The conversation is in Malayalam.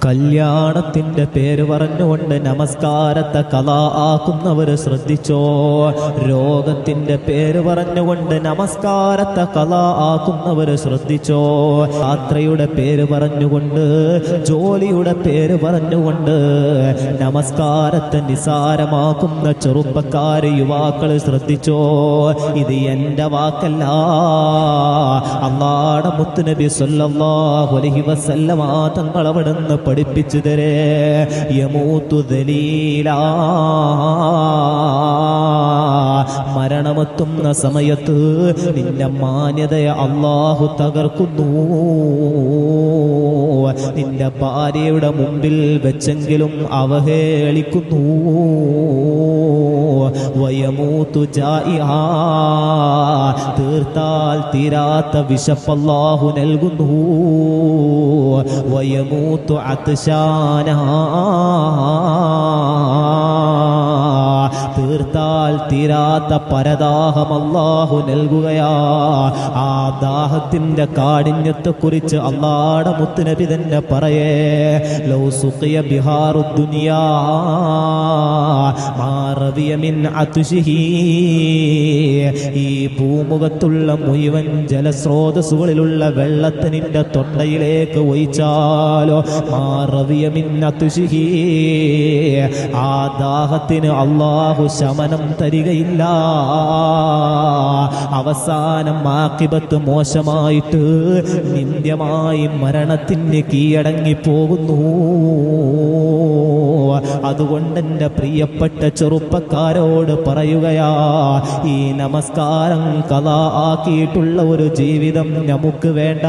കല്യാണത്തിന്റെ പേര് പറഞ്ഞുകൊണ്ട് നമസ്കാരത്തെ ഖളാ ആക്കുന്നവർ ശ്രദ്ധിച്ചോ. രോഗത്തിന്റെ പേര് പറഞ്ഞുകൊണ്ട് നമസ്കാരത്തെ ഖളാ ആക്കുന്നവർ ശ്രദ്ധിച്ചോ. യാത്രയുടെ പേര് പറഞ്ഞുകൊണ്ട്, ജോലിയുടെ പേര് പറഞ്ഞുകൊണ്ട് നമസ്കാരത്തെ നിസാരമാക്കുന്ന ചെറുപ്പക്കാര്, യുവാക്കൾ ശ്രദ്ധിച്ചോ. ഇത് എന്റെ വാക്കല്ല, അല്ലാഹുവിന്റെ മുത്തുനബി സ്വല്ലല്ലാഹു അലൈഹി വസല്ലമ തങ്ങൾ അവിടുന്ന് പഠിപ്പിച്ചു തരേ. യമൂതു ദലീലാ, മരണമെത്തുന്ന സമയത്ത് നിന്റെ മാന്യതയെ അല്ലാഹു തകർക്കുന്നു. നിന്റെ ഭാര്യയുടെ മുമ്പിൽ വെച്ചെങ്കിലും അവഹേളിക്കുന്നു. വയമൂതു ജാഇആ, തീർത്താൽ തീരാത്ത വിശപ്പ് അല്ലാഹു നൽകുന്നു. വയമൂതു അത്ശാനാ, തീർത്താൽ തീരാത്ത പരദാഹം അല്ലാഹു നൽകുകയാ. ആ ദാഹത്തിന്റെ കാഠിന്യത്തെ കുറിച്ച് അല്ലാഹുവിന്റെ മുത്തുനബി തന്നെ പറയേ. ലൗ സുഖിയ ബിഹാറു ദുനിയാ മാ റവിയ മിൻ അത്ശിഹി, ഈ ഭൂമുഖത്തുള്ള മുഴുവൻ ജലസ്രോതസ്സുകളിലുള്ള വെള്ളത്തെ നിന്റെ തൊണ്ടയിലേക്ക് ഒഴിച്ചാലോ മാ റവിയ മിൻ അത്ശിഹി, ആ ദാഹത്തിന് അല്ലാഹു ശമനം തരികയില്ല. അവസാനം ആഖിബത്ത് മോശമായിട്ട് നിന്ദ്യമായി മരണത്തിന് കീഴടങ്ങി പോകുന്നു. അതുകൊണ്ട് എൻ്റെ പ്രിയപ്പെട്ട ചെറുപ്പക്കാരോട് പറയുകയാ, ഈ നമസ്കാരം ഖളാ ആക്കിയിട്ടുള്ള ഒരു ജീവിതം നമുക്ക് വേണ്ട.